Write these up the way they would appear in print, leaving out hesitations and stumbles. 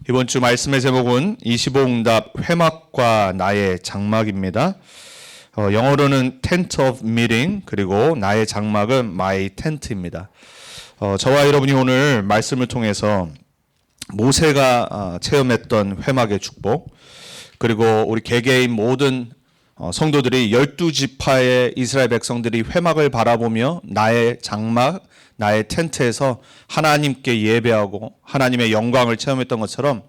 이번 주 말씀의 제목은 25응답 회막과 나의 장막입니다. 영어로는 Tent of Meeting, 그리고 나의 장막은 My Tent입니다. 저와 여러분이 오늘 말씀을 통해서 모세가 체험했던 회막의 축복, 그리고 우리 개개인 모든 성도들이 12지파의 이스라엘 백성들이 회막을 바라보며 나의 장막, 나의 텐트에서 하나님께 예배하고 하나님의 영광을 체험했던 것처럼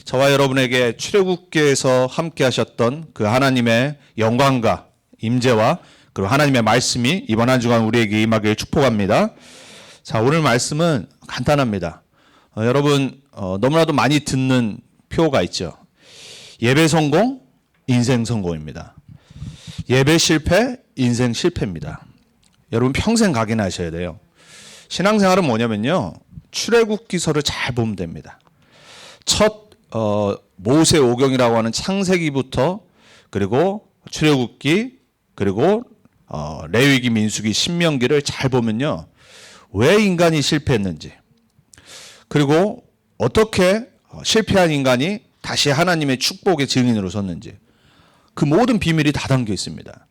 저와 여러분에게 출애굽기에서 함께 하셨던 그 하나님의 영광과 임재와 그리고 하나님의 말씀이 이번 한 주간 우리에게 임하길 축복합니다. 자, 오늘 말씀은 간단합니다. 여러분 너무나도 많이 듣는 표가 있죠. 예배 성공, 인생 성공입니다. 예배 실패, 인생 실패입니다. 여러분 평생 각인하셔야 돼요. 신앙생활은 뭐냐면요, 출애굽기서를 잘 보면 됩니다. 첫 모세오경이라고 하는 창세기부터, 그리고 출애굽기, 그리고 레위기, 민수기, 신명기를 잘 보면요, 왜 인간이 실패했는지, 그리고 어떻게 실패한 인간이 다시 하나님의 축복의 증인으로 섰는지, 그 모든 비밀이 다 담겨 있습니다.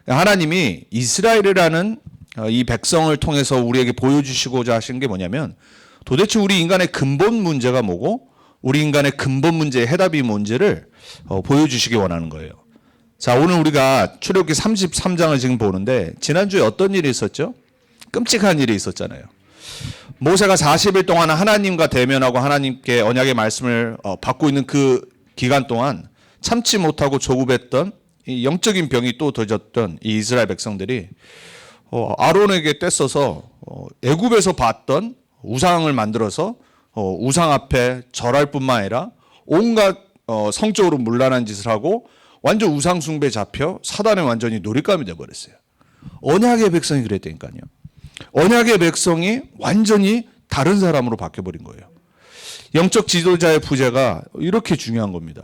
하나님이 이스라엘이라는 이 백성을 통해서 우리에게 보여주시고자 하신 게 뭐냐면, 도대체 우리 인간의 근본 문제가 뭐고 우리 인간의 근본 문제의 해답이 뭔지를 보여주시기 원하는 거예요. 자, 오늘 우리가 출애굽기 33장을 지금 보는데, 지난주에 어떤 일이 있었죠? 끔찍한 일이 있었잖아요. 모세가 40일 동안 하나님과 대면하고 하나님께 언약의 말씀을 받고 있는 그 기간 동안 참지 못하고 조급했던 이 영적인 병이 또 더졌던 이 이스라엘 백성들이 아론에게 떼써서 애굽에서 봤던 우상을 만들어서 우상 앞에 절할 뿐만 아니라 온갖 성적으로 문란한 짓을 하고 완전 우상 숭배에 잡혀 사단의 완전히 놀잇감이 되어버렸어요. 언약의 백성이 그랬다니까요. 언약의 백성이 완전히 다른 사람으로 바뀌어버린 거예요. 영적 지도자의 부재가 이렇게 중요한 겁니다.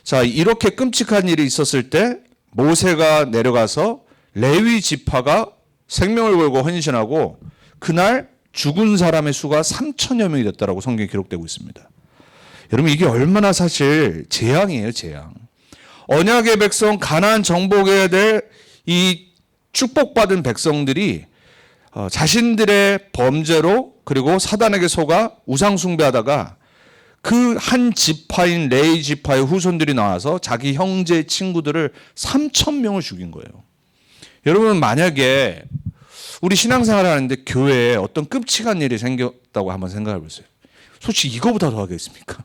자, 이렇게 끔찍한 일이 있었을 때 모세가 내려가서 레위 지파가 생명을 걸고 헌신하고 그날 죽은 사람의 수가 3천여 명이 됐다라고 성경에 기록되고 있습니다. 여러분, 이게 얼마나 사실 재앙이에요, 재앙. 언약의 백성, 가나안 정복해야 될 이 축복받은 백성들이 자신들의 범죄로, 그리고 사단에게 속아 우상 숭배하다가 그 한 지파인 레위 지파의 후손들이 나와서 자기 형제 친구들을 3천 명을 죽인 거예요. 여러분, 만약에 우리 신앙생활을 하는데 교회에 어떤 끔찍한 일이 생겼다고 한번 생각해 보세요. 솔직히 이거보다 더 하겠습니까?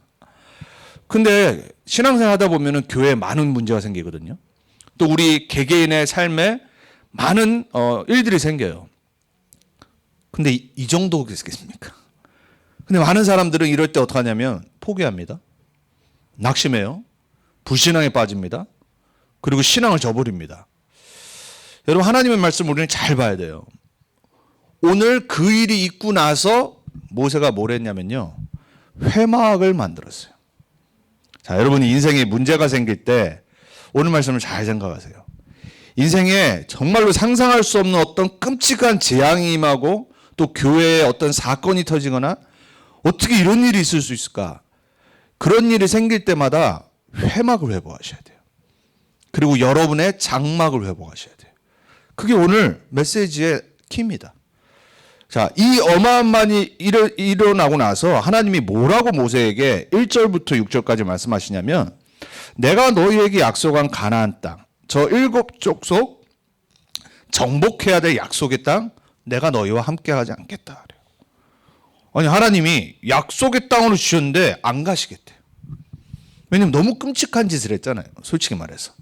근데 신앙생활 하다 보면은 교회에 많은 문제가 생기거든요. 또 우리 개개인의 삶에 많은 일들이 생겨요. 근데 이 정도겠습니까? 근데 많은 사람들은 이럴 때 어떻게 하냐면 포기합니다. 낙심해요. 불신앙에 빠집니다. 그리고 신앙을 저버립니다. 여러분, 하나님의 말씀을 우리는 잘 봐야 돼요. 오늘 그 일이 있고 나서 모세가 뭘 했냐면요, 회막을 만들었어요. 자, 여러분이 인생에 문제가 생길 때 오늘 말씀을 잘 생각하세요. 인생에 정말로 상상할 수 없는 어떤 끔찍한 재앙이 임하고 또 교회에 어떤 사건이 터지거나 어떻게 이런 일이 있을 수 있을까? 그런 일이 생길 때마다 회막을 회복하셔야 돼요. 그리고 여러분의 장막을 회복하셔야 돼요. 그게 오늘 메시지의 키입니다. 자, 이 어마어마한 일이 일어나고 나서 하나님이 뭐라고 모세에게 1절부터 6절까지 말씀하시냐면, 내가 너희에게 약속한 가나안 땅, 저 7족속 정복해야 될 약속의 땅, 내가 너희와 함께 하지 않겠다. 아니, 하나님이 약속의 땅으로 주셨는데 안 가시겠대요. 왜냐면 너무 끔찍한 짓을 했잖아요, 솔직히 말해서.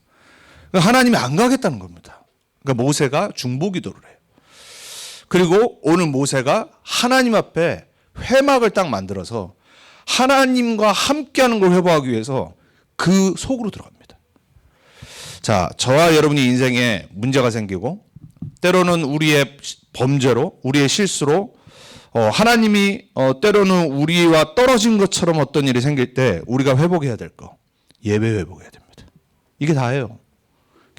하나님이 안 가겠다는 겁니다. 그러니까 모세가 중보기도를 해요. 그리고 오늘 모세가 하나님 앞에 회막을 딱 만들어서 하나님과 함께하는 걸 회복하기 위해서 그 속으로 들어갑니다. 자, 저와 여러분이 인생에 문제가 생기고 때로는 우리의 범죄로, 우리의 실수로 하나님이 때로는 우리와 떨어진 것처럼 어떤 일이 생길 때 우리가 회복해야 될 거, 예배 회복해야 됩니다. 이게 다예요.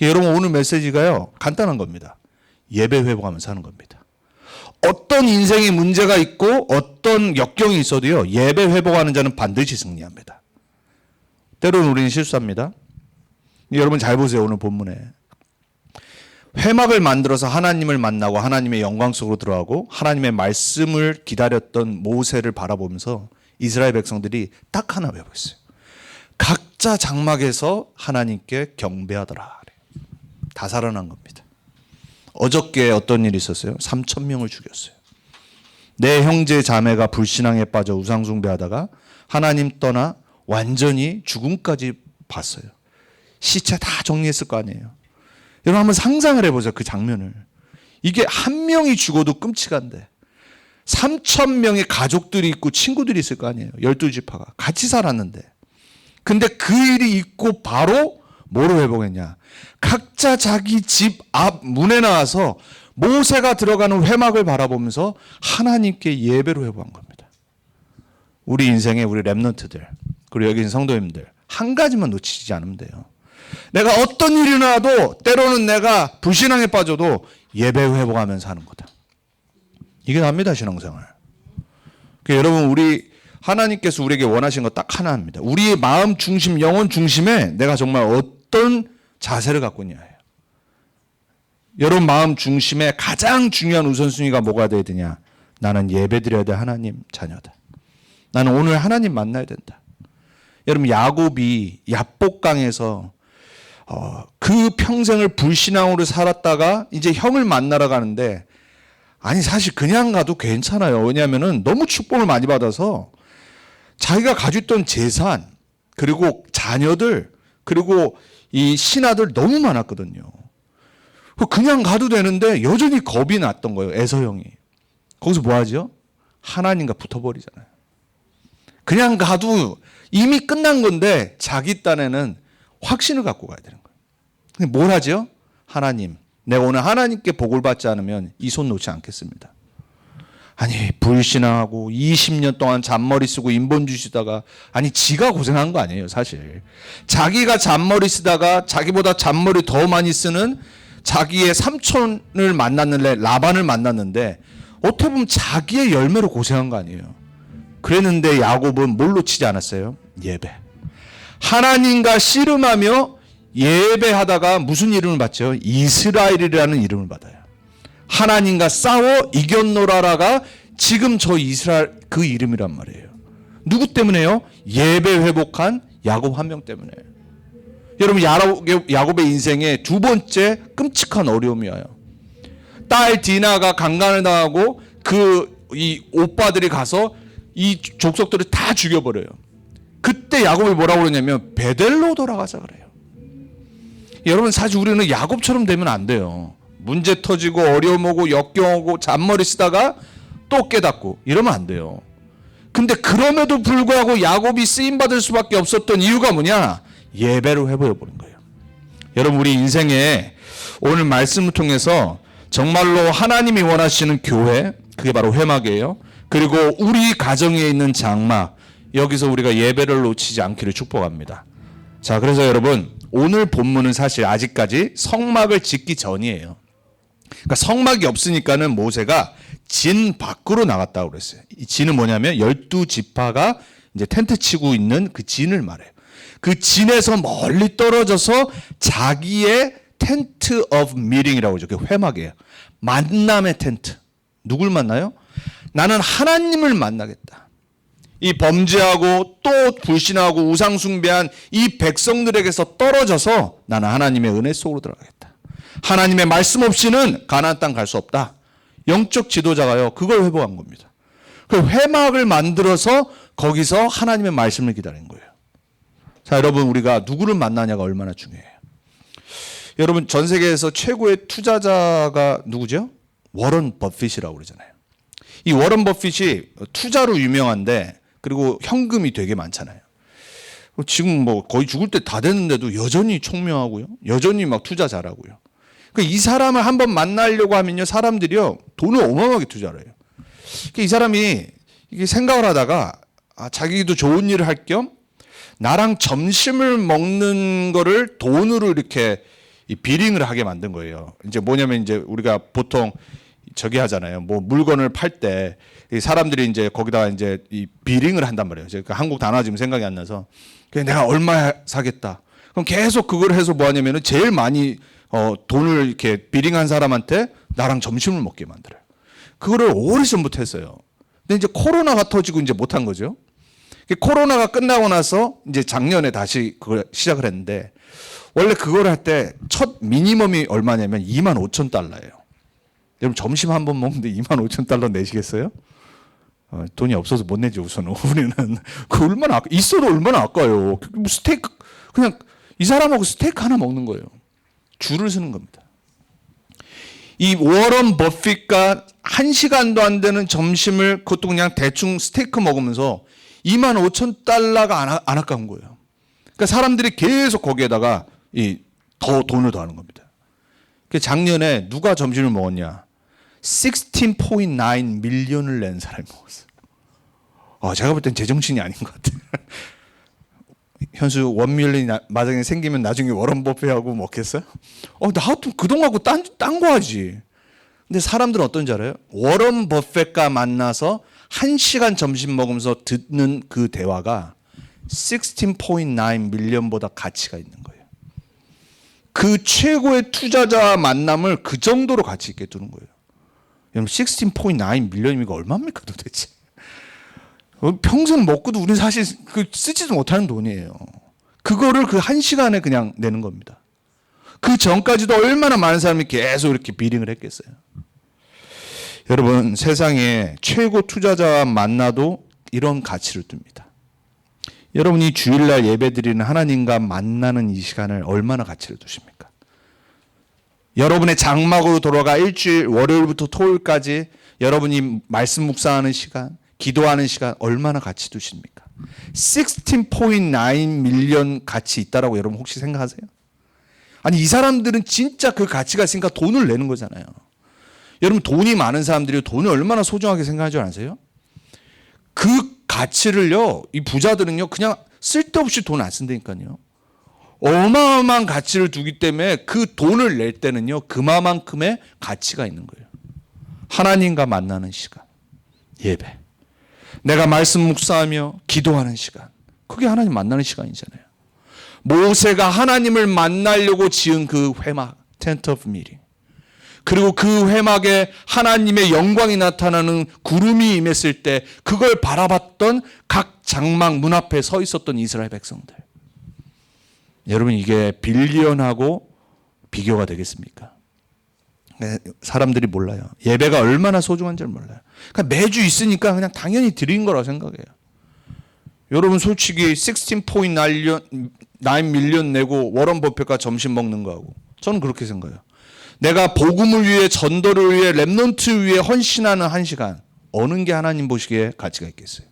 여러분, 오늘 메시지가요 간단한 겁니다. 예배 회복하면서 하는 겁니다. 어떤 인생에 문제가 있고 어떤 역경이 있어도요, 예배 회복하는 자는 반드시 승리합니다. 때로는 우리는 실수합니다. 여러분 잘 보세요. 오늘 본문에 회막을 만들어서 하나님을 만나고 하나님의 영광 속으로 들어가고 하나님의 말씀을 기다렸던 모세를 바라보면서 이스라엘 백성들이 딱 하나 외웠어요. 각자 장막에서 하나님께 경배하더라. 다 살아난 겁니다. 어저께 어떤 일이 있었어요? 3,000명을 죽였어요. 내 형제 자매가 불신앙에 빠져 우상 숭배하다가 하나님 떠나 완전히 죽음까지 봤어요. 시체 다 정리했을 거 아니에요. 여러분 한번 상상을 해보세요. 그 장면을. 이게 한 명이 죽어도 끔찍한데 3,000명의 가족들이 있고 친구들이 있을 거 아니에요. 12지파가 같이 살았는데. 근데 그 일이 있고 바로 뭐로 회복했냐? 각자 자기 집 앞 문에 나와서 모세가 들어가는 회막을 바라보면서 하나님께 예배로 회복한 겁니다. 우리 인생에 우리 랩런트들 그리고 여기 있는 성도님들 한 가지만 놓치지 않으면 돼요. 내가 어떤 일이 나도 때로는 내가 불신앙에 빠져도 예배 회복하면서 하는 거다. 이게 납니다. 신앙생활. 여러분 우리 하나님께서 우리에게 원하신 거 딱 하나입니다. 우리의 마음 중심, 영혼 중심에 내가 정말 어떤 자세를 갖고 있냐예요. 여러분 마음 중심에 가장 중요한 우선순위가 뭐가 돼야 되냐? 나는 예배드려야 돼. 하나님 자녀다. 나는 오늘 하나님 만나야 된다. 여러분 야곱이 야복강에서 그 평생을 불신앙으로 살았다가 이제 형을 만나러 가는데 아니 사실 그냥 가도 괜찮아요. 왜냐하면 너무 축복을 많이 받아서 자기가 가지고 있던 재산 그리고 자녀들 그리고 이 신하들 너무 많았거든요. 그냥 가도 되는데 여전히 겁이 났던 거예요. 에서 형이. 거기서 뭐 하죠? 하나님과 붙어버리잖아요. 그냥 가도 이미 끝난 건데 자기 딴에는 확신을 갖고 가야 되는 거예요. 근데 뭘 하죠? 하나님, 내가 오늘 하나님께 복을 받지 않으면 이 손 놓지 않겠습니다. 아니 불신앙하고 20년 동안 잔머리 쓰고 인본주의 쓰다가 아니 지가 고생한 거 아니에요 사실. 자기가 잔머리 쓰다가 자기보다 잔머리 더 많이 쓰는 자기의 삼촌을 만났는데 라반을 만났는데 어떻게 보면 자기의 열매로 고생한 거 아니에요. 그랬는데 야곱은 뭘 놓치지 않았어요? 예배. 하나님과 씨름하며 예배하다가 무슨 이름을 받죠? 이스라엘이라는 이름을 받아요. 하나님과 싸워 이겼노라라가 지금 저 이스라엘 그 이름이란 말이에요. 누구 때문에요? 예배 회복한 야곱 한 명 때문에. 여러분 야곱의 인생에 두 번째 끔찍한 어려움이 와요. 딸 디나가 강간을 당하고 이 오빠들이 가서 이 족속들을 다 죽여버려요. 그때 야곱이 뭐라고 그러냐면 베델로 돌아가자 그래요. 여러분 사실 우리는 야곱처럼 되면 안 돼요. 문제 터지고 어려움 오고 역경 오고 잔머리 쓰다가 또 깨닫고 이러면 안 돼요. 근데 그럼에도 불구하고 야곱이 쓰임받을 수밖에 없었던 이유가 뭐냐? 예배로 회복해버린 거예요. 여러분 우리 인생에 오늘 말씀을 통해서 정말로 하나님이 원하시는 교회 그게 바로 회막이에요. 그리고 우리 가정에 있는 장막 여기서 우리가 예배를 놓치지 않기를 축복합니다. 자 그래서 여러분 오늘 본문은 사실 아직까지 성막을 짓기 전이에요. 그러니까 성막이 없으니까는 모세가 진 밖으로 나갔다고 그랬어요. 이 진은 뭐냐면 12지파가 이제 텐트 치고 있는 그 진을 말해요. 그 진에서 멀리 떨어져서 자기의 텐트 오브 미팅이라고 하죠. 그 회막이에요. 만남의 텐트. 누굴 만나요? 나는 하나님을 만나겠다. 이 범죄하고 또 불신하고 우상숭배한 이 백성들에게서 떨어져서 나는 하나님의 은혜 속으로 들어가겠다. 하나님의 말씀 없이는 가나안 땅 갈 수 없다. 영적 지도자가요. 그걸 회복한 겁니다. 그 회막을 만들어서 거기서 하나님의 말씀을 기다린 거예요. 자, 여러분 우리가 누구를 만나냐가 얼마나 중요해요. 여러분 전 세계에서 최고의 투자자가 누구죠? 워런 버핏이라고 그러잖아요. 이 워런 버핏이 투자로 유명한데 그리고 현금이 되게 많잖아요. 지금 뭐 거의 죽을 때 다 됐는데도 여전히 총명하고요. 여전히 막 투자 잘하고요. 이 사람을 한번 만나려고 하면요. 사람들이요. 돈을 어마어마하게 투자를 해요. 이 사람이 이게 생각을 하다가 자기도 좋은 일을 할 겸 나랑 점심을 먹는 거를 돈으로 이렇게 비링을 하게 만든 거예요. 이제 뭐냐면 이제 우리가 보통 저기 하잖아요. 뭐 물건을 팔 때 사람들이 이제 거기다가 이제 이 비링을 한단 말이에요. 제가 한국 단어 지금 생각이 안 나서 그냥 내가 얼마 사겠다. 그럼 계속 그걸 해서 뭐 하냐면은 제일 많이 돈을 이렇게 비링한 사람한테 나랑 점심을 먹게 만들어요. 그거를 오래전부터 했어요. 근데 이제 코로나가 터지고 이제 못한 거죠. 코로나가 끝나고 나서 이제 작년에 다시 그걸 시작을 했는데 원래 그걸 할 때 첫 미니멈이 얼마냐면 25,000달러예요. 여러분 점심 한 번 먹는데 25,000달러 내시겠어요? 돈이 없어서 못 내지 우선은. 우리는 그 얼마나 있어도 얼마나 아까워요. 스테이크 그냥 이 사람하고 스테이크 하나 먹는 거예요. 줄을 서는 겁니다. 이 워런 버핏과 1시간도 안 되는 점심을 그것도 그냥 대충 스테이크 먹으면서 25,000달러가 안 아까운 거예요. 그러니까 사람들이 계속 거기에다가 더 돈을 더하는 겁니다. 작년에 누가 점심을 먹었냐? 16.9 밀리언을 낸 사람이 먹었어요. 제가 볼 땐 제정신이 아닌 것 같아요. 현수 1밀리언 마장에 생기면 나중에 워런 버핏하고 먹겠어요? 나도 그동안하고 딴 거 하지. 근데 사람들은 어떤지 알아요? 워런 버핏과 만나서 1시간 점심 먹으면서 듣는 그 대화가 16.9 밀리언보다 가치가 있는 거예요. 그 최고의 투자자와 만남을 그 정도로 가치 있게 두는 거예요. 여러분 16.9 밀리언이면 얼마입니까 도대체? 평생 먹고도 우리는 사실 쓰지도 못하는 돈이에요. 그거를 그 1시간에 그냥 내는 겁니다. 그 전까지도 얼마나 많은 사람이 계속 이렇게 비링을 했겠어요. 여러분 세상에 최고 투자자와 만나도 이런 가치를 둡니다. 여러분이 주일날 예배드리는 하나님과 만나는 이 시간을 얼마나 가치를 두십니까? 여러분의 장막으로 돌아가 일주일 월요일부터 토요일까지 여러분이 말씀 묵상하는 시간, 기도하는 시간 얼마나 가치 두십니까? 16.9 밀리언 가치 있다라고 여러분 혹시 생각하세요? 아니 이 사람들은 진짜 그 가치가 있으니까 돈을 내는 거잖아요. 여러분 돈이 많은 사람들이 돈을 얼마나 소중하게 생각하지 않으세요? 그 가치를요, 이 부자들은요 그냥 쓸데없이 돈 안 쓴다니까요. 어마어마한 가치를 두기 때문에 그 돈을 낼 때는요 그만큼의 가치가 있는 거예요. 하나님과 만나는 시간, 예배, 내가 말씀 묵상하며 기도하는 시간, 그게 하나님 만나는 시간이잖아요. 모세가 하나님을 만나려고 지은 그 회막, 텐트 오브 미팅, 그리고 그 회막에 하나님의 영광이 나타나는 구름이 임했을 때 그걸 바라봤던 각 장막 문 앞에 서 있었던 이스라엘 백성들. 여러분 이게 빌리언하고 비교가 되겠습니까? 사람들이 몰라요. 예배가 얼마나 소중한지 몰라요. 그러니까 매주 있으니까 그냥 당연히 드린 거라고 생각해요. 여러분 솔직히 16.9 밀리언 내고 워런 버핏과 점심 먹는 거하고 저는 그렇게 생각해요. 내가 복음을 위해 전도를 위해 렘넌트 위해 헌신하는 1시간 어느 게 하나님 보시기에 가치가 있겠어요?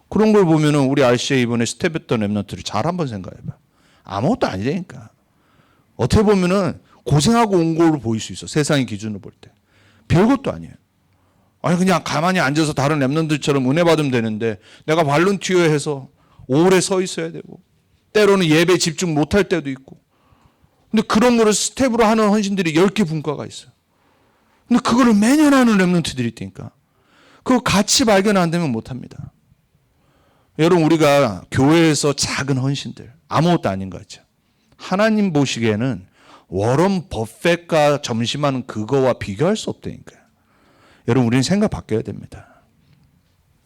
그런 걸 보면은 우리 RCA 이번에 스텝했던 렘넌트를 잘 한번 생각해봐. 아무것도 아니라니까. 어떻게 보면은 고생하고 온 걸로 보일 수 있어. 세상의 기준으로 볼 때. 별것도 아니에요. 아니 그냥 가만히 앉아서 다른 렘넌트처럼 은혜 받으면 되는데 내가 발론티어해서 오래 서 있어야 되고 때로는 예배 집중 못할 때도 있고 근데 그런 거를 스텝으로 하는 헌신들이 10개 분과가 있어요. 근데 그거를 매년 하는 렘넌트들이 있다니까. 그거 같이 발견 안 되면 못합니다. 여러분 우리가 교회에서 작은 헌신들 아무것도 아닌 것 같죠. 하나님 보시기에는 워런 버핏과 점심하는 그거와 비교할 수 없다니까요. 여러분 우리는 생각 바뀌어야 됩니다.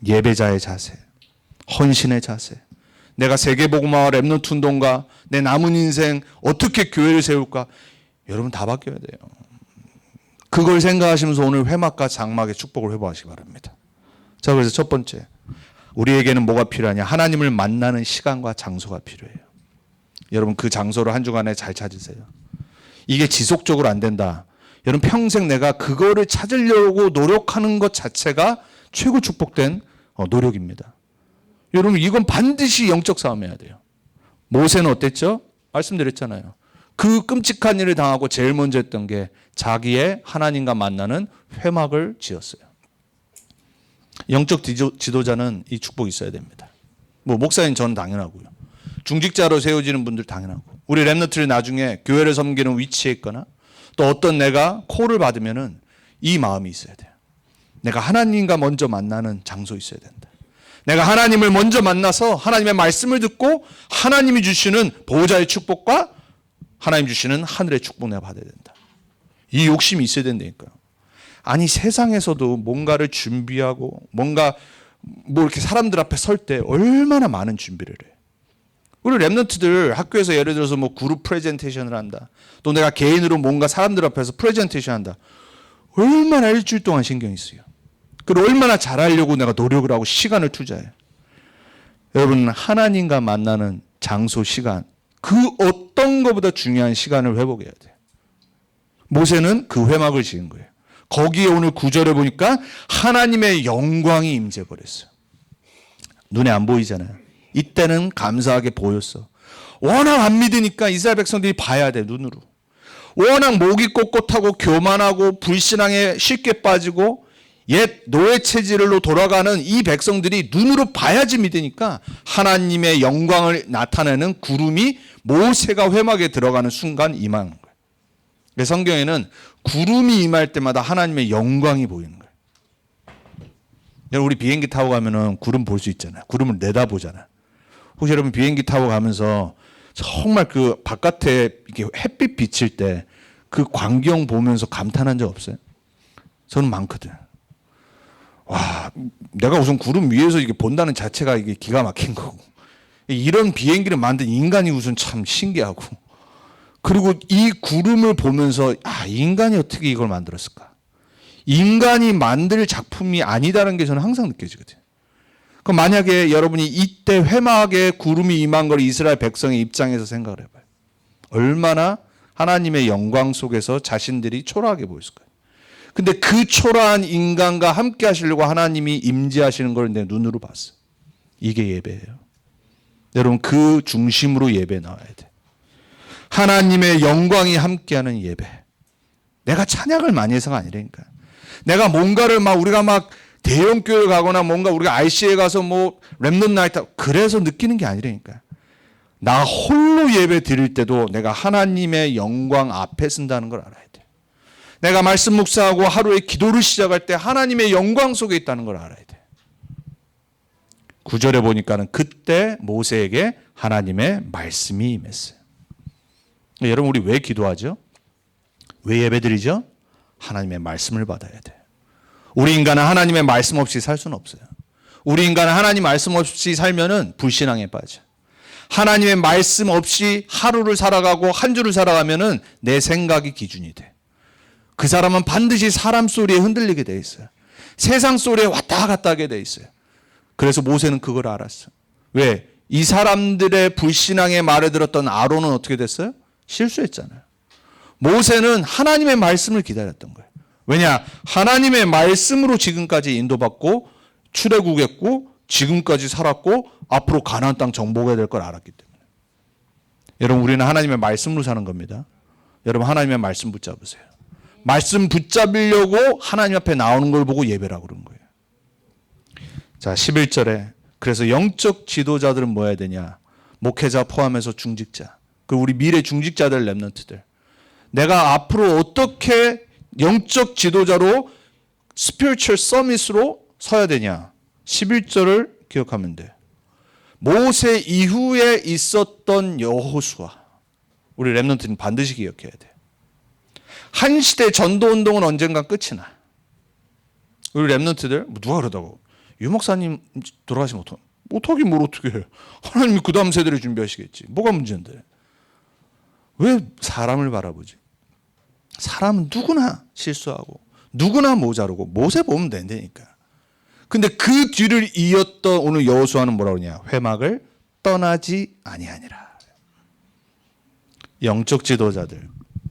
예배자의 자세, 헌신의 자세, 내가 세계복음화와 렘넌트 운동가 내 남은 인생 어떻게 교회를 세울까? 여러분 다 바뀌어야 돼요. 그걸 생각하시면서 오늘 회막과 장막의 축복을 회복하시기 바랍니다. 자, 그래서 첫 번째 우리에게는 뭐가 필요하냐? 하나님을 만나는 시간과 장소가 필요해요. 여러분 그 장소를 한 주간에 잘 찾으세요. 이게 지속적으로 안 된다. 여러분 평생 내가 그거를 찾으려고 노력하는 것 자체가 최고 축복된 노력입니다. 여러분 이건 반드시 영적 싸움해야 돼요. 모세는 어땠죠? 말씀드렸잖아요. 그 끔찍한 일을 당하고 제일 먼저 했던 게 자기의 하나님과 만나는 회막을 지었어요. 영적 지도자는 이 축복이 있어야 됩니다. 뭐 목사님 저는 당연하고요. 중직자로 세워지는 분들 당연하고 우리 렘넌트를 나중에 교회를 섬기는 위치에 있거나 또 어떤 내가 콜을 받으면은 이 마음이 있어야 돼요. 내가 하나님과 먼저 만나는 장소 있어야 된다. 내가 하나님을 먼저 만나서 하나님의 말씀을 듣고 하나님이 주시는 보호자의 축복과 하나님 주시는 하늘의 축복 내가 받아야 된다. 이 욕심이 있어야 된다니까요. 아니 세상에서도 뭔가를 준비하고 뭔가 뭐 이렇게 사람들 앞에 설 때 얼마나 많은 준비를 해. 우리 랩런트들 학교에서 예를 들어서 뭐 그룹 프레젠테이션을 한다. 또 내가 개인으로 뭔가 사람들 앞에서 프레젠테이션 한다. 얼마나 일주일 동안 신경이 쓰여. 그리고 얼마나 잘하려고 내가 노력을 하고 시간을 투자해. 여러분 하나님과 만나는 장소 시간 그 어떤 것보다 중요한 시간을 회복해야 돼. 모세는 그 회막을 지은 거예요. 거기에 오늘 9절에 보니까 하나님의 영광이 임재버렸어요. 눈에 안 보이잖아요. 이때는 감사하게 보였어. 워낙 안 믿으니까 이스라엘 백성들이 봐야 돼 눈으로. 워낙 목이 꼿꼿하고 교만하고 불신앙에 쉽게 빠지고 옛 노예 체질로 돌아가는 이 백성들이 눈으로 봐야지 믿으니까 하나님의 영광을 나타내는 구름이 모세가 회막에 들어가는 순간 임하는 거예요. 성경에는 구름이 임할 때마다 하나님의 영광이 보이는 거예요. 우리 비행기 타고 가면은 구름 볼 수 있잖아요. 구름을 내다보잖아요. 혹시 여러분 비행기 타고 가면서 정말 그 바깥에 이렇게 햇빛 비칠 때 그 광경 보면서 감탄한 적 없어요? 저는 많거든. 와, 내가 우선 구름 위에서 이게 본다는 자체가 이게 기가 막힌 거고, 이런 비행기를 만든 인간이 우선 참 신기하고, 그리고 이 구름을 보면서 인간이 어떻게 이걸 만들었을까? 인간이 만들 작품이 아니다라는 게 저는 항상 느껴지거든요. 그럼 만약에 여러분이 이때 회막에 구름이 임한 걸 이스라엘 백성의 입장에서 생각을 해봐요. 얼마나 하나님의 영광 속에서 자신들이 초라하게 보였을 거예요. 근데 그 초라한 인간과 함께 하시려고 하나님이 임재하시는 걸 내 눈으로 봤어요. 이게 예배예요. 여러분 그 중심으로 예배 나와야 돼. 하나님의 영광이 함께하는 예배. 내가 찬양을 많이 해서가 아니라니까. 내가 뭔가를 우리가 대형 교회 가거나 뭔가 우리가 RC에 가서 뭐 랩넌 나이트 그래서 느끼는 게 아니라니까. 나 홀로 예배 드릴 때도 내가 하나님의 영광 앞에 쓴다는 걸 알아야 돼. 내가 말씀 묵상하고 하루에 기도를 시작할 때 하나님의 영광 속에 있다는 걸 알아야 돼. 9절에 보니까는 그때 모세에게 하나님의 말씀이 임했어요. 여러분 우리 왜 기도하죠? 왜 예배드리죠? 하나님의 말씀을 받아야 돼. 우리 인간은 하나님의 말씀 없이 살 수는 없어요. 우리 인간은 하나님 말씀 없이 살면은 불신앙에 빠져. 하나님의 말씀 없이 하루를 살아가고 한 주를 살아가면은 내 생각이 기준이 돼. 그 사람은 반드시 사람 소리에 흔들리게 돼 있어요. 세상 소리에 왔다 갔다 하게 돼 있어요. 그래서 모세는 그걸 알았어. 왜? 이 사람들의 불신앙의 말을 들었던 아론은 어떻게 됐어요? 실수했잖아요. 모세는 하나님의 말씀을 기다렸던 거예요. 왜냐? 하나님의 말씀으로 지금까지 인도받고 출애굽했고 지금까지 살았고 앞으로 가나안 땅 정복해야 될 걸 알았기 때문에. 여러분 우리는 하나님의 말씀으로 사는 겁니다. 여러분 하나님의 말씀 붙잡으세요. 말씀 붙잡으려고 하나님 앞에 나오는 걸 보고 예배라고 그런 거예요. 자 11절에 그래서 영적 지도자들은 뭐 해야 되냐? 목회자 포함해서 중직자. 그 우리 미래 중직자들 랩런트들. 내가 앞으로 어떻게 영적 지도자로 스피리추얼 서밋으로 서야 되냐? 11절을 기억하면 돼. 모세 이후에 있었던 여호수아. 우리 랩런트는 반드시 기억해야 돼. 한 시대 전도운동은 언젠가 끝이 나. 우리 랩런트들 누가 그러다고 유 목사님 돌아가시면 어떡하긴 뭘 어떻게 해. 하나님이 그 다음 세대를 준비하시겠지. 뭐가 문제인데. 왜 사람을 바라보지? 사람은 누구나 실수하고 누구나 모자르고 모세 보면 된다니까. 근데 그 뒤를 이었던 오늘 여호수아는 뭐라고 그러냐? 회막을 떠나지 아니하니라. 영적 지도자들,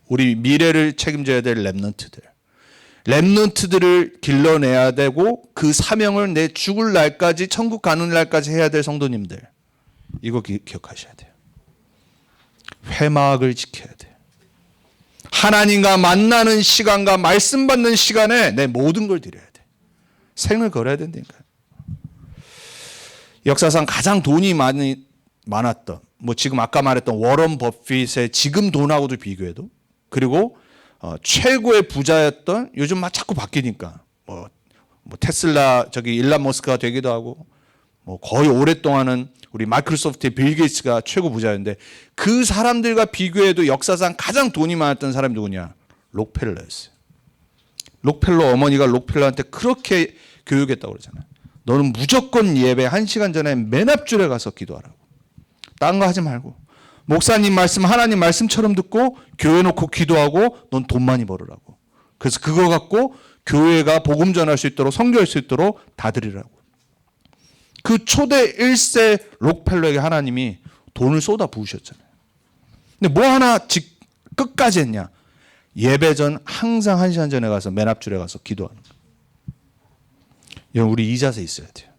우리 미래를 책임져야 될 랩런트들을 길러내야 되고 그 사명을 내 죽을 날까지 천국 가는 날까지 해야 될 성도님들, 이거 기억하셔야 돼요. 회막을 지켜야 돼요. 하나님과 만나는 시간과 말씀 받는 시간에 내 모든 걸 드려야 돼. 생을 걸어야 된다니까요. 역사상 가장 돈이 많았던, 뭐 지금 아까 말했던 워런 버핏의 지금 돈하고도 비교해도, 그리고 최고의 부자였던, 요즘 막 자꾸 바뀌니까 뭐 테슬라 저기 일론 머스크가 되기도 하고, 뭐 거의 오랫동안은 우리 마이크로소프트의 빌 게이츠가 최고 부자였는데, 그 사람들과 비교해도 역사상 가장 돈이 많았던 사람이 누구냐? 록펠러였어요. 록펠러 어머니가 록펠러한테 그렇게 교육했다고 그러잖아요. 너는 무조건 예배 1시간 전에 맨 앞줄에 가서 기도하라고. 딴 거 하지 말고 목사님 말씀, 하나님 말씀처럼 듣고 교회 놓고 기도하고 넌 돈 많이 벌으라고. 그래서 그거 갖고 교회가 복음 전할 수 있도록, 선교할 수 있도록 다 드리라고. 그 초대 1세 록펠러에게 하나님이 돈을 쏟아 부으셨잖아요. 근데 뭐 하나 끝까지 했냐? 예배 전 항상 1시간 전에 가서 맨 앞줄에 가서 기도하는 거예요. 우리 이 자세 있어야 돼요.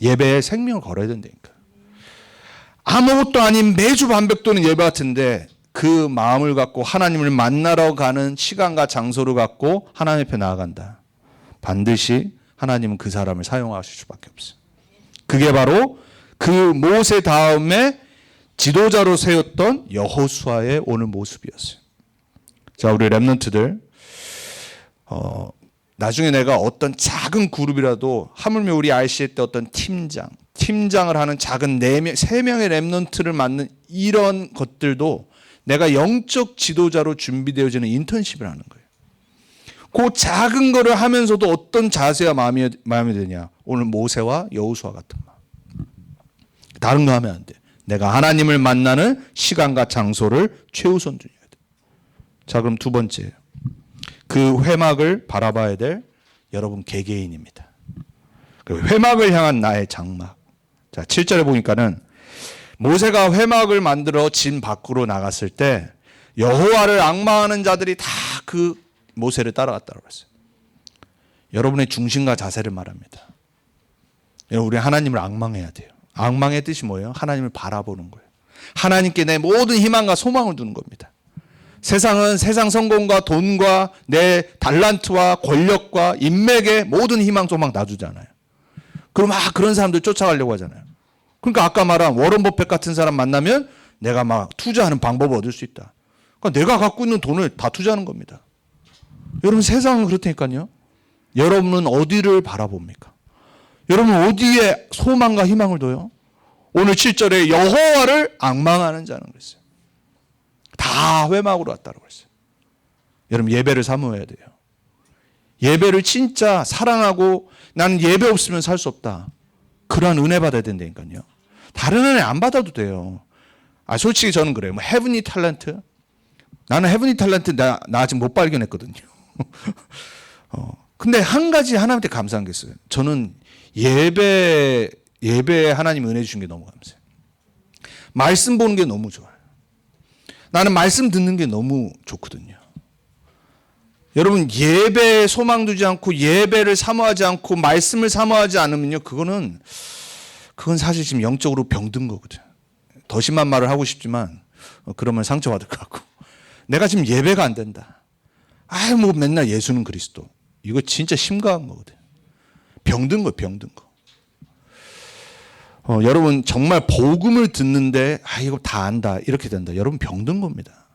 예배에 생명을 걸어야 된다니까. 아무것도 아닌 매주 반백도는 예배 같은데 그 마음을 갖고 하나님을 만나러 가는 시간과 장소를 갖고 하나님 앞에 나아간다. 반드시 하나님은 그 사람을 사용하실 수밖에 없어요. 그게 바로 그 모세 다음에 지도자로 세웠던 여호수아의 오늘 모습이었어요. 자, 우리 렘넌트들, 나중에 내가 어떤 작은 그룹이라도, 하물며 우리 RCA 때 어떤 팀장을 하는 작은 3명의 렘넌트를 맡는 이런 것들도 내가 영적 지도자로 준비되어지는 인턴십을 하는 거예요. 그 작은 거를 하면서도 어떤 자세와 마음이 되냐? 오늘 모세와 여호수아 같은 마음. 다른 거 하면 안 돼. 내가 하나님을 만나는 시간과 장소를 최우선 두어야 돼. 자, 그럼 두 번째, 그 회막을 바라봐야 될 여러분 개개인입니다. 그 회막을 향한 나의 장막. 자, 7절에 보니까는 모세가 회막을 만들어 진 밖으로 나갔을 때 여호와를 앙망하는 자들이 다 그 모세를 따라갔다고 했어요. 여러분의 중심과 자세를 말합니다. 우리 하나님을 앙망해야 돼요. 앙망의 뜻이 뭐예요? 하나님을 바라보는 거예요. 하나님께 내 모든 희망과 소망을 두는 겁니다. 세상은 세상 성공과 돈과 내 달란트와 권력과 인맥에 모든 희망 소망 놔두잖아요. 그럼 그런 사람들 쫓아가려고 하잖아요. 그러니까 아까 말한 워런 버핏 같은 사람 만나면 내가 막 투자하는 방법을 얻을 수 있다. 그러니까 내가 갖고 있는 돈을 다 투자하는 겁니다. 여러분, 세상은 그렇다니까요. 여러분은 어디를 바라봅니까? 여러분 어디에 소망과 희망을 둬요? 오늘 7절에 여호와를 앙망하는 자는 그랬어요. 다 회막으로 왔다고 그랬어요. 여러분, 예배를 사모해야 돼요. 예배를 진짜 사랑하고 나는 예배 없으면 살 수 없다. 그러한 은혜 받아야 된다니까요. 다른 은혜 안 받아도 돼요. 솔직히 저는 그래요. 헤븐리 탤런트. 나는 헤븐리 탤런트 나 아직 못 발견했거든요. 근데 한 가지 하나님한테 감사한 게 있어요. 저는 예배에 하나님 은혜 주신 게 너무 감사해요. 말씀 보는 게 너무 좋아요. 나는 말씀 듣는 게 너무 좋거든요. 여러분, 예배에 소망 두지 않고 예배를 사모하지 않고 말씀을 사모하지 않으면요, 그건 사실 지금 영적으로 병든 거거든요. 더 심한 말을 하고 싶지만 그러면 상처받을 것 같고, 내가 지금 예배가 안 된다. 뭐 맨날 예수는 그리스도. 이거 진짜 심각한 거거든요. 병든 거예요, 병든 거. 여러분, 정말 복음을 듣는데 이거 다 안다, 이렇게 된다. 여러분, 병든 겁니다.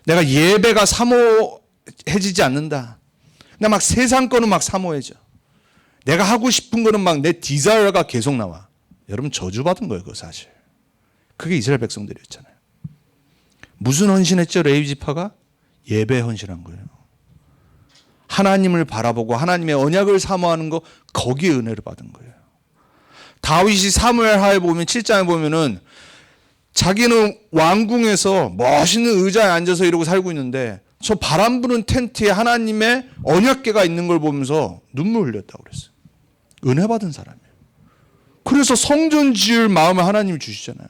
내가 예배가 사모해지지 않는다. 그냥 막 세상 거는 막 사모해져. 내가 하고 싶은 거는 막 내 디자이어가 계속 나와. 여러분, 저주받은 거예요, 그거 사실. 그게 이스라엘 백성들이었잖아요. 무슨 헌신했죠, 레위 지파가? 예배 헌신한 거예요. 하나님을 바라보고 하나님의 언약을 사모하는 거, 거기에 은혜를 받은 거예요. 다윗이 사무엘 하에 보면 7장에 보면은 자기는 왕궁에서 멋있는 의자에 앉아서 이러고 살고 있는데 저 바람 부는 텐트에 하나님의 언약궤가 있는 걸 보면서 눈물 흘렸다고 그랬어요. 은혜 받은 사람이에요. 그래서 성전 지을 마음을 하나님이 주시잖아요.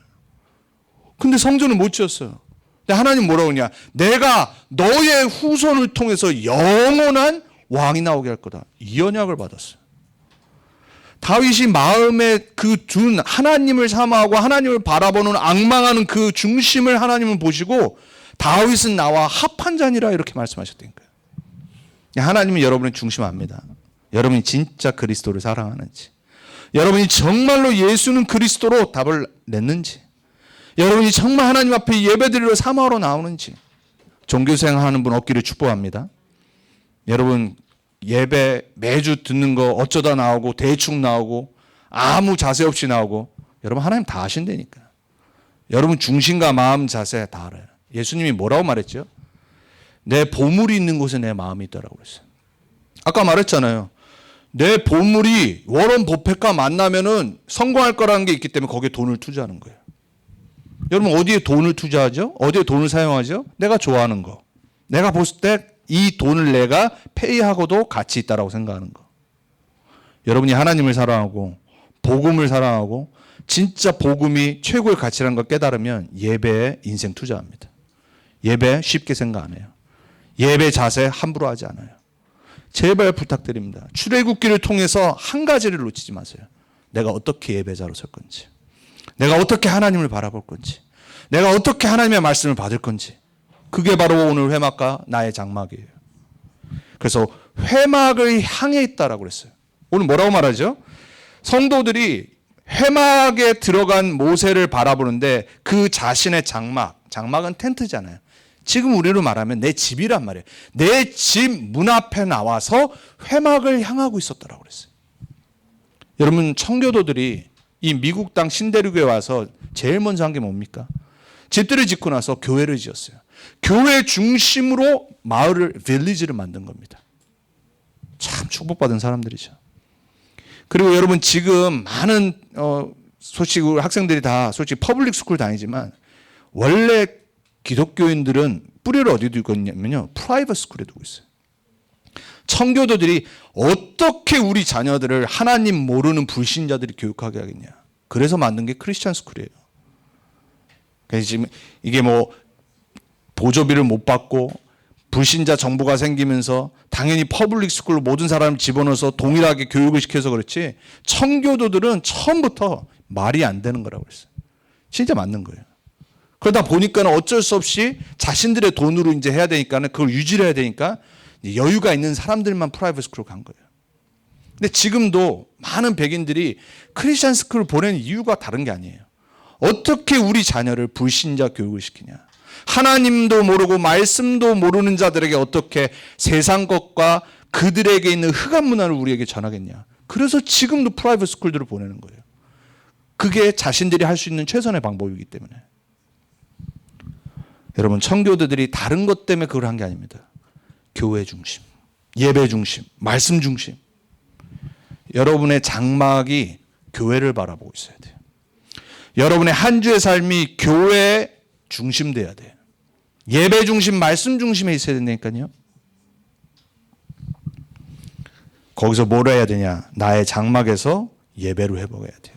근데 성전을 못 지었어요. 근데 하나님 뭐라고 하냐? 내가 너의 후손을 통해서 영원한 왕이 나오게 할 거다. 이 언약을 받았어요. 다윗이 마음에 그 둔 하나님을 사모하고 하나님을 바라보는 앙망하는 그 중심을 하나님은 보시고 다윗은 나와 합한 자니라 이렇게 말씀하셨다니까요. 하나님은 여러분의 중심 압니다. 여러분이 진짜 그리스도를 사랑하는지, 여러분이 정말로 예수는 그리스도로 답을 냈는지, 여러분이 정말 하나님 앞에 예배드리러 사모하러 나오는지, 종교생 하는 분 없기를 축복합니다. 여러분 예배 매주 듣는 거 어쩌다 나오고 대충 나오고 아무 자세 없이 나오고 여러분 하나님 다 아신다니까. 여러분 중심과 마음 자세 다 알아요. 예수님이 뭐라고 말했죠? 내 보물이 있는 곳에 내 마음이 있다라고 그랬어요. 아까 말했잖아요. 내 보물이 워런 버핏과 만나면은 성공할 거라는 게 있기 때문에 거기에 돈을 투자하는 거예요. 여러분 어디에 돈을 투자하죠? 어디에 돈을 사용하죠? 내가 좋아하는 거. 내가 봤을 때 이 돈을 내가 페이하고도 가치 있다라고 생각하는 거. 여러분이 하나님을 사랑하고 복음을 사랑하고 진짜 복음이 최고의 가치라는 걸 깨달으면 예배에 인생 투자합니다. 예배 쉽게 생각 안 해요. 예배 자세 함부로 하지 않아요. 제발 부탁드립니다. 출애굽기를 통해서 한 가지를 놓치지 마세요. 내가 어떻게 예배자로 설 건지, 내가 어떻게 하나님을 바라볼 건지, 내가 어떻게 하나님의 말씀을 받을 건지. 그게 바로 오늘 회막과 나의 장막이에요. 그래서 회막을 향해 있다라고 그랬어요. 오늘 뭐라고 말하죠? 성도들이 회막에 들어간 모세를 바라보는데 그 자신의 장막은 텐트잖아요. 지금 우리로 말하면 내 집이란 말이에요. 내 집 문 앞에 나와서 회막을 향하고 있었다라고 그랬어요. 여러분 청교도들이 이 미국 땅 신대륙에 와서 제일 먼저 한 게 뭡니까? 집들을 짓고 나서 교회를 지었어요. 교회 중심으로 마을을, 빌리지를 만든 겁니다. 참 축복받은 사람들이죠. 그리고 여러분 지금 많은 솔직히 우리 학생들이 다 솔직히 퍼블릭 스쿨 다니지만 원래 기독교인들은 뿌리를 어디 두고 있냐면요. 프라이빗 스쿨에 두고 있어요. 청교도들이 어떻게 우리 자녀들을 하나님 모르는 불신자들이 교육하게 하겠냐. 그래서 만든 게 크리스찬 스쿨이에요. 그래서 지금 이게 뭐 보조비를 못 받고 불신자 정부가 생기면서 당연히 퍼블릭 스쿨로 모든 사람을 집어넣어서 동일하게 교육을 시켜서 그렇지 청교도들은 처음부터 말이 안 되는 거라고 그랬어요. 진짜 맞는 거예요. 그러다 보니까는 어쩔 수 없이 자신들의 돈으로 이제 해야 되니까는 그걸 유지를 해야 되니까 여유가 있는 사람들만 프라이빗 스쿨로 간 거예요. 근데 지금도 많은 백인들이 크리스찬 스쿨을 보내는 이유가 다른 게 아니에요. 어떻게 우리 자녀를 불신자 교육을 시키냐. 하나님도 모르고 말씀도 모르는 자들에게 어떻게 세상 것과 그들에게 있는 흑암 문화를 우리에게 전하겠냐. 그래서 지금도 프라이빗 스쿨들을 보내는 거예요. 그게 자신들이 할 수 있는 최선의 방법이기 때문에. 여러분 청교도들이 다른 것 때문에 그걸 한 게 아닙니다. 교회 중심, 예배 중심, 말씀 중심. 여러분의 장막이 교회를 바라보고 있어야 돼요. 여러분의 한 주의 삶이 교회 중심돼야 돼요. 예배 중심, 말씀 중심에 있어야 된다니까요. 거기서 뭘 해야 되냐? 나의 장막에서 예배로 회복해야 돼요.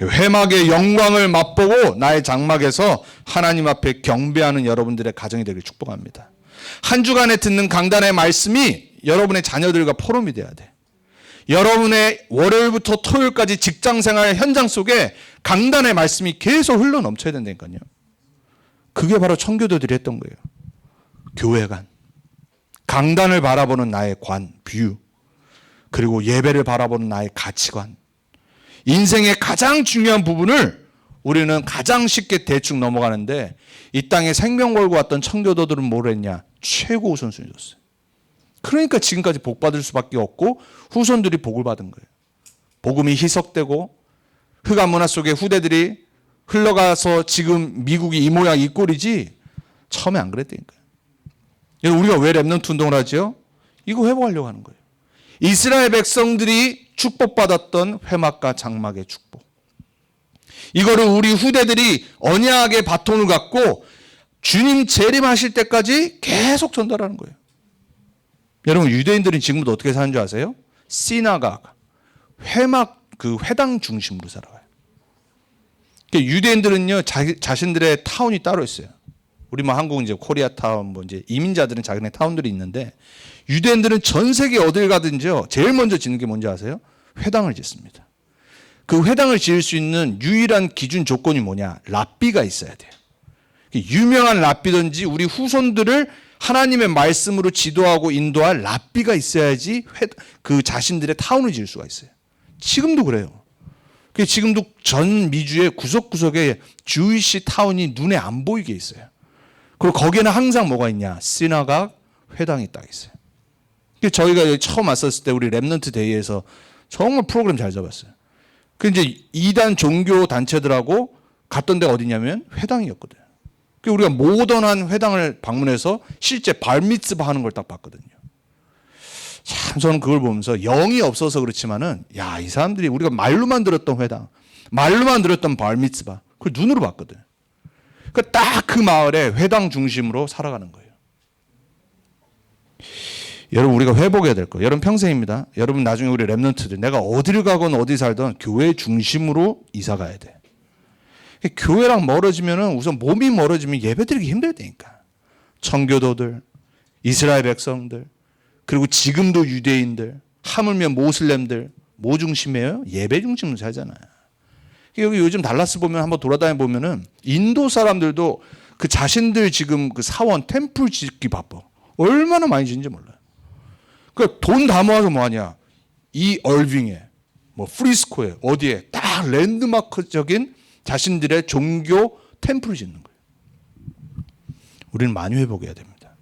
회막의 영광을 맛보고 나의 장막에서 하나님 앞에 경배하는 여러분들의 가정이 되길 축복합니다. 한 주간에 듣는 강단의 말씀이 여러분의 자녀들과 포럼이 돼야 돼. 여러분의 월요일부터 토요일까지 직장생활 현장 속에 강단의 말씀이 계속 흘러 넘쳐야 된다니까요. 그게 바로 청교도들이 했던 거예요. 교회관, 강단을 바라보는 나의 뷰, 그리고 예배를 바라보는 나의 가치관. 인생의 가장 중요한 부분을 우리는 가장 쉽게 대충 넘어가는데 이 땅에 생명 걸고 왔던 청교도들은 뭘 했냐? 최고 우선순위 줬어요. 그러니까 지금까지 복 받을 수밖에 없고 후손들이 복을 받은 거예요. 복음이 희석되고 흑암 문화 속에 후대들이 흘러가서 지금 미국이 이 모양 이 꼴이지 처음에 안 그랬다니까요. 우리가 왜 렘넌트 운동을 하죠? 이거 회복하려고 하는 거예요. 이스라엘 백성들이 축복받았던 회막과 장막의 축복. 이거를 우리 후대들이 언약의 바톤을 갖고 주님 재림하실 때까지 계속 전달하는 거예요. 여러분 유대인들은 지금부터 어떻게 사는 줄 아세요? 시나가가 회막 그 회당 중심으로 살아가요. 유대인들은요 자신들의 타운이 따로 있어요. 우리 뭐 한국 이제 코리아 타운 뭐 이제 이민자들은 자기네 타운들이 있는데 유대인들은 전 세계 어딜 가든지요 제일 먼저 짓는 게 뭔지 아세요? 회당을 짓습니다. 그 회당을 지을 수 있는 유일한 기준 조건이 뭐냐? 랍비가 있어야 돼요. 유명한 랍비든지 우리 후손들을 하나님의 말씀으로 지도하고 인도할 랍비가 있어야지 그 자신들의 타운을 지을 수가 있어요. 지금도 그래요. 지금도 전 미주의 구석구석에 주이시 타운이 눈에 안 보이게 있어요. 그리고 거기에는 항상 뭐가 있냐? 시나각, 회당이 딱 있어요. 저희가 여기 처음 왔었을 때 우리 랩넌트 데이에서 정말 프로그램 잘 잡았어요. 그 이제 이단 종교 단체들하고 갔던 데가 어디냐면 회당이었거든요. 그 우리가 모던한 회당을 방문해서 실제 발미츠바 하는 걸 딱 봤거든요. 참 저는 그걸 보면서 영이 없어서 그렇지만은 야, 이 사람들이 우리가 말로만 들었던 회당, 말로만 들었던 발미츠바 그걸 눈으로 봤거든요. 그러니까 딱 그 마을에 회당 중심으로 살아가는 거예요. 여러분 우리가 회복해야 될 거예요. 여러분 평생입니다. 여러분 나중에 우리 랩넌트들 내가 어디를 가건 어디 살던 교회 중심으로 이사 가야 돼. 교회랑 멀어지면은 우선 몸이 멀어지면 예배드리기 힘들다니까. 청교도들, 이스라엘 백성들, 그리고 지금도 유대인들, 하물며 모슬렘들 뭐 중심이에요? 예배 중심으로 살잖아요. 여기 요즘 달라스 보면 한번 돌아다녀 보면은 인도 사람들도 그 자신들 지금 그 사원 템플 짓기 바빠. 얼마나 많이 짓는지 몰라요. 그러니까 돈 다 모아서 뭐 하냐? 이 얼빙에, 뭐 프리스코에 어디에 딱 랜드마크적인 자신들의 종교 템플을 짓는 거예요. 우리는 많이 회복해야 됩니다.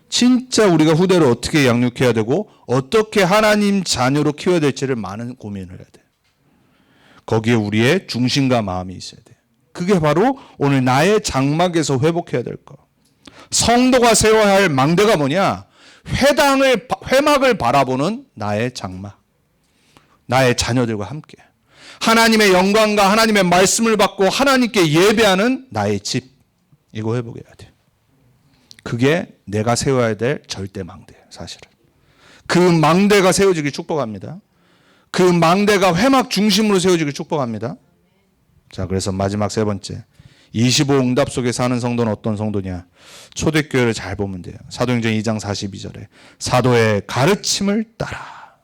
진짜 우리가 후대를 어떻게 양육해야 되고 어떻게 하나님 자녀로 키워야 될지를 많은 고민을 해야 돼요. 거기에 우리의 중심과 마음이 있어야 돼요. 그게 바로 오늘 나의 장막에서 회복해야 될 거. 성도가 세워야 할 망대가 뭐냐? 회막을 바라보는 나의 장막. 나의 자녀들과 함께. 하나님의 영광과 하나님의 말씀을 받고 하나님께 예배하는 나의 집. 이거 회복해야 돼요. 그게 내가 세워야 될 절대 망대예요, 사실은. 그 망대가 세워지길 축복합니다. 그 망대가 회막 중심으로 세워지길 축복합니다. 자, 그래서 마지막 세 번째. 25응답 속에 사는 성도는 어떤 성도냐? 초대교회를 잘 보면 돼요. 사도행전 2장 42절에 사도의 가르침을 따라.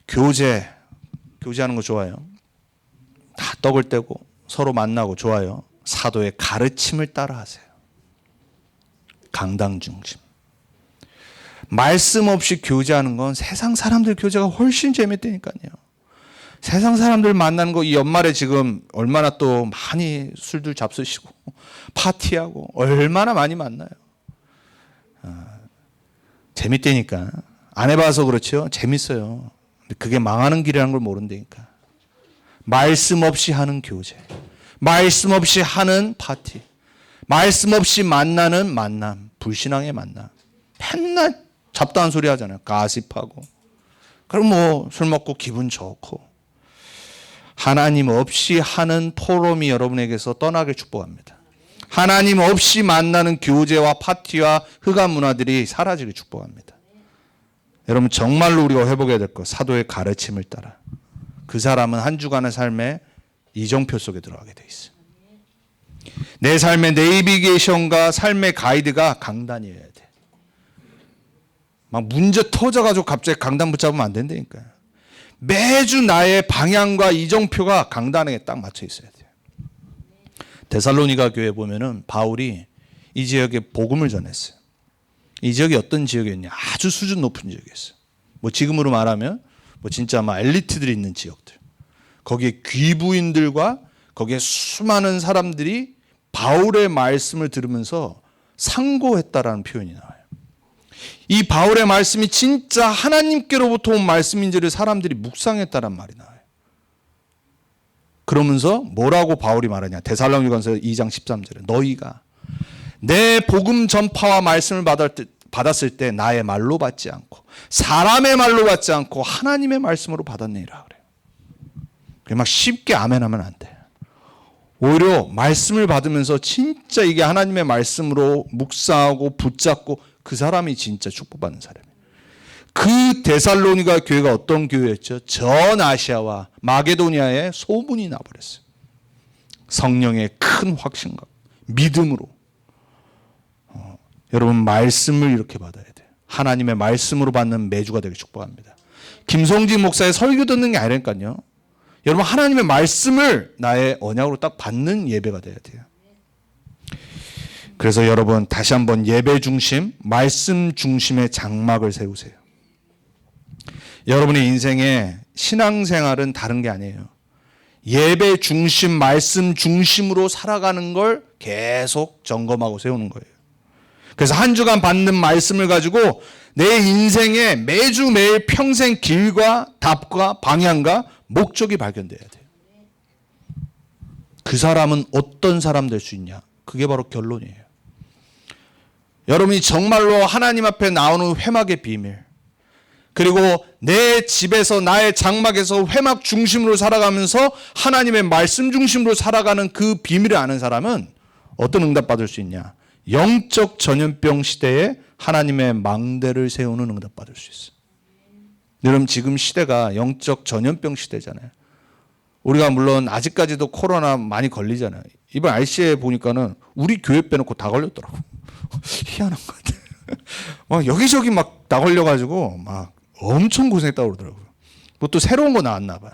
교제하는 거 좋아요. 다 떡을 떼고 서로 만나고 좋아요. 사도의 가르침을 따라 하세요. 강당 중심. 말씀 없이 교제하는 건 세상 사람들 교제가 훨씬 재밌다니까요. 세상 사람들 만나는 거 이 연말에 지금 얼마나 또 많이 술들 잡수시고 파티하고 얼마나 많이 만나요. 재밌다니까. 안 해봐서 그렇죠. 재밌어요. 근데 그게 망하는 길이라는 걸 모른다니까. 말씀 없이 하는 교제, 말씀 없이 하는 파티, 말씀 없이 만나는 만남, 불신앙의 만남. 맨날 잡다한 소리 하잖아요. 가십하고. 그럼 뭐 술 먹고 기분 좋고. 하나님 없이 하는 토론이 여러분에게서 떠나길 축복합니다. 하나님 없이 만나는 교제와 파티와 흑암 문화들이 사라지길 축복합니다. 여러분 정말로 우리가 회복해야 될 것, 사도의 가르침을 따라. 그 사람은 한 주간의 삶의 이정표 속에 들어가게 돼 있어요. 내 삶의 내비게이션과 삶의 가이드가 강단이어야 돼. 막 문제 터져가지고 갑자기 강단 붙잡으면 안 된다니까요. 매주 나의 방향과 이정표가 강단에 딱 맞춰 있어야 돼요. 데살로니가 교회 보면은 바울이 이 지역에 복음을 전했어요. 이 지역이 어떤 지역이었냐? 아주 수준 높은 지역이었어요. 뭐 지금으로 말하면 뭐 진짜 막 엘리트들이 있는 지역들. 거기에 귀부인들과 거기에 수많은 사람들이 바울의 말씀을 들으면서 상고했다라는 표현이 나와요. 이 바울의 말씀이 진짜 하나님께로부터 온 말씀인지를 사람들이 묵상했다란 말이 나와요. 그러면서 뭐라고 바울이 말하냐? 데살로니가서 2장 13절에 너희가 내 복음 전파와 말씀을 받았을 때 나의 말로 받지 않고 사람의 말로 받지 않고 하나님의 말씀으로 받았느니라 그래요. 그게 막 쉽게 아멘하면 안 돼. 오히려 말씀을 받으면서 진짜 이게 하나님의 말씀으로 묵상하고 붙잡고 그 사람이 진짜 축복받는 사람이에요. 그 데살로니가 교회가 어떤 교회였죠? 전 아시아와 마게도니아에 소문이 나버렸어요. 성령의 큰 확신과 믿음으로. 여러분 말씀을 이렇게 받아야 돼요. 하나님의 말씀으로 받는 매주가 되길 축복합니다. 김성진 목사의 설교 듣는 게 아니라니까요. 여러분 하나님의 말씀을 나의 언약으로 딱 받는 예배가 돼야 돼요. 그래서 여러분 다시 한번 예배 중심, 말씀 중심의 장막을 세우세요. 여러분의 인생에 신앙생활은 다른 게 아니에요. 예배 중심, 말씀 중심으로 살아가는 걸 계속 점검하고 세우는 거예요. 그래서 한 주간 받는 말씀을 가지고 내 인생의 매주 매일 평생 길과 답과 방향과 목적이 발견돼야 돼요. 그 사람은 어떤 사람 될 수 있냐? 그게 바로 결론이에요. 여러분이 정말로 하나님 앞에 나오는 회막의 비밀, 그리고 내 집에서 나의 장막에서 회막 중심으로 살아가면서 하나님의 말씀 중심으로 살아가는 그 비밀을 아는 사람은 어떤 응답 받을 수 있냐? 영적 전염병 시대에 하나님의 망대를 세우는 응답 받을 수 있어요. 여러분, 지금 시대가 영적 전염병 시대잖아요. 우리가 물론 아직까지도 코로나 많이 걸리잖아요. 이번 RC에 보니까는 우리 교회 빼놓고 다 걸렸더라고. 희한한 것 같아. 막 여기저기 막 다 걸려가지고 막 엄청 고생했다고 그러더라고요. 뭐 또 새로운 거 나왔나 봐요.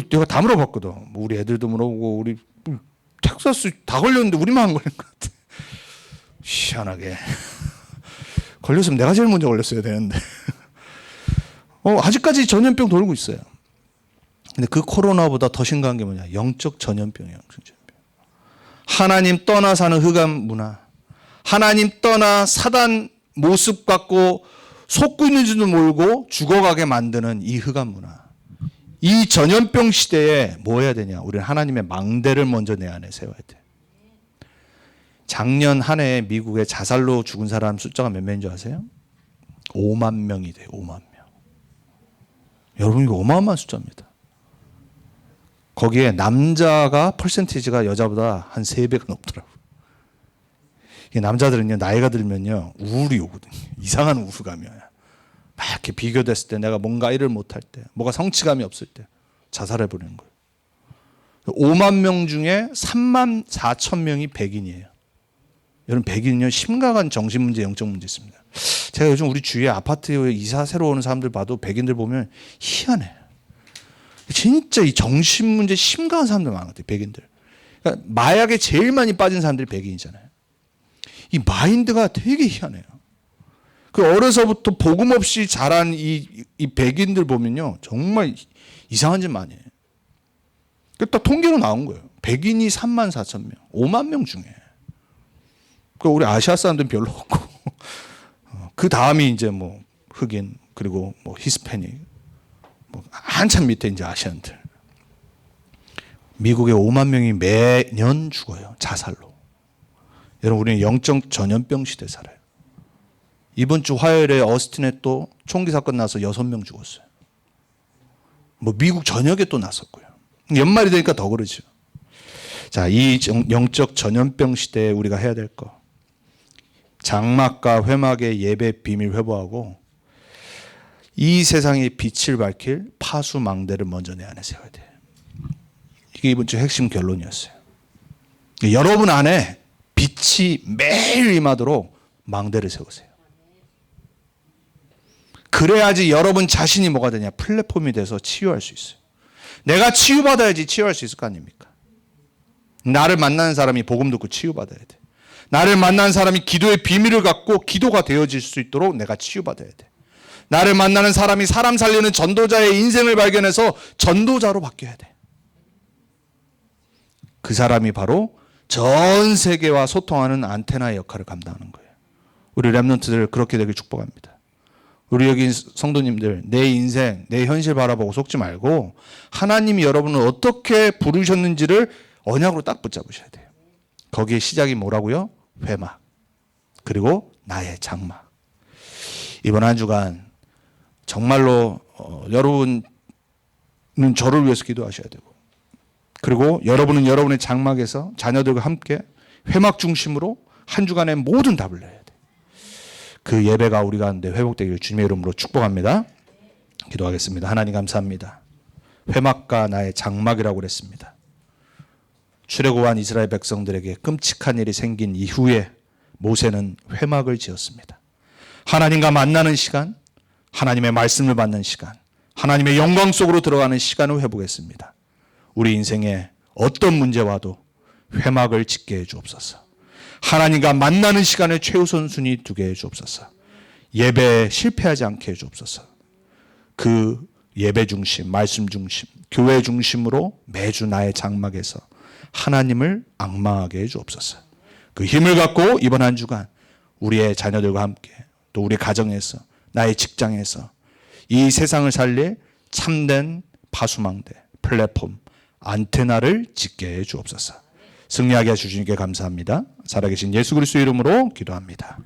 내가 다 물어봤거든. 뭐 우리 애들도 물어보고 우리 텍사스 다 걸렸는데 우리만 안 걸린 것 같아. 희한하게. 걸렸으면 내가 제일 먼저 걸렸어야 되는데. 아직까지 전염병 돌고 있어요. 근데 그 코로나보다 더 심각한 게 뭐냐? 영적 전염병이에요. 하나님 떠나 사는 흑암 문화, 하나님 떠나 사단 모습 갖고 속고 있는 줄도 모르고 죽어가게 만드는 이 흑암 문화. 이 전염병 시대에 뭐 해야 되냐? 우리는 하나님의 망대를 먼저 내 안에 세워야 돼. 작년 한 해에 미국에 자살로 죽은 사람 숫자가 몇 명인 줄 아세요? 5만 명이 돼요. 5만 명. 여러분, 이거 어마어마한 숫자입니다. 거기에 남자가 퍼센티지가 여자보다 한 3배가 높더라고요. 남자들은요, 나이가 들면요, 우울이 오거든요. 이상한 우울감이에요. 막 이렇게 비교됐을 때, 내가 뭔가 일을 못할 때, 뭐가 성취감이 없을 때 자살해버리는 거예요. 5만 명 중에 3만 4천 명이 백인이에요. 여러분, 백인은요, 심각한 정신문제, 영적 문제 있습니다. 제가 요즘 우리 주위에 아파트에 이사 새로 오는 사람들 봐도 백인들 보면 희한해요. 진짜 이 정신 문제 심각한 사람들 많은 것 같아요. 백인들. 그러니까 마약에 제일 많이 빠진 사람들이 백인이잖아요. 이 마인드가 되게 희한해요. 그 어려서부터 복음 없이 자란 이 백인들 보면요, 정말 이상한 짓 많이 해요. 딱 통계로 나온 거예요. 백인이 3만 4천 명, 5만 명 중에. 그 우리 아시아 사람들은 별로 없고, 그 다음이 이제 뭐 흑인, 그리고 뭐 히스패닉, 한참 밑에 이제 아시안들. 미국에 5만 명이 매년 죽어요. 자살로. 여러분, 우리는 영적 전염병 시대에 살아요. 이번 주 화요일에 어스틴에 또 총기 사건 나서 6명 죽었어요. 뭐 미국 전역에 또 났었고요. 연말이 되니까 더 그러죠. 자, 이 영적 전염병 시대에 우리가 해야 될 거. 장막과 회막의 예배 비밀 회복하고 이 세상의 빛을 밝힐 파수망대를 먼저 내 안에 세워야 돼요. 이게 이번 주 핵심 결론이었어요. 여러분 안에 빛이 매일 임하도록 망대를 세우세요. 그래야지 여러분 자신이 뭐가 되냐? 플랫폼이 돼서 치유할 수 있어요. 내가 치유받아야지 치유할 수 있을 거 아닙니까? 나를 만나는 사람이 복음 듣고 치유받아야 돼. 나를 만나는 사람이 기도의 비밀을 갖고 기도가 되어질 수 있도록 내가 치유받아야 돼. 나를 만나는 사람이 사람 살리는 전도자의 인생을 발견해서 전도자로 바뀌어야 돼. 그 사람이 바로 전 세계와 소통하는 안테나의 역할을 감당하는 거예요. 우리 렘넌트들 그렇게 되길 축복합니다. 우리 여기 성도님들, 내 인생, 내 현실 바라보고 속지 말고 하나님이 여러분을 어떻게 부르셨는지를 언약으로 딱 붙잡으셔야 돼요. 거기에 시작이 뭐라고요? 회막. 그리고 나의 장막. 이번 한 주간 정말로 여러분은 저를 위해서 기도하셔야 되고, 그리고 여러분은 여러분의 장막에서 자녀들과 함께 회막 중심으로 한 주간의 모든 답을 내야 돼. 그 예배가 우리 가운데 회복되기를 주님의 이름으로 축복합니다. 기도하겠습니다. 하나님 감사합니다. 회막과 나의 장막이라고 그랬습니다. 출애굽한 이스라엘 백성들에게 끔찍한 일이 생긴 이후에 모세는 회막을 지었습니다. 하나님과 만나는 시간, 하나님의 말씀을 받는 시간, 하나님의 영광 속으로 들어가는 시간을 회복했습니다. 우리 인생에 어떤 문제 와도 회막을 짓게 해 주옵소서. 하나님과 만나는 시간을 최우선 순위 두게 해 주옵소서. 예배에 실패하지 않게 해 주옵소서. 그 예배 중심, 말씀 중심, 교회 중심으로 매주 나의 장막에서 하나님을 앙망하게 해 주옵소서. 그 힘을 갖고 이번 한 주간 우리의 자녀들과 함께 또 우리 가정에서 나의 직장에서 이 세상을 살릴 참된 파수망대, 플랫폼, 안테나를 짓게 해 주옵소서. 승리하게 해주시니께 감사합니다. 살아계신 예수 그리스도 이름으로 기도합니다.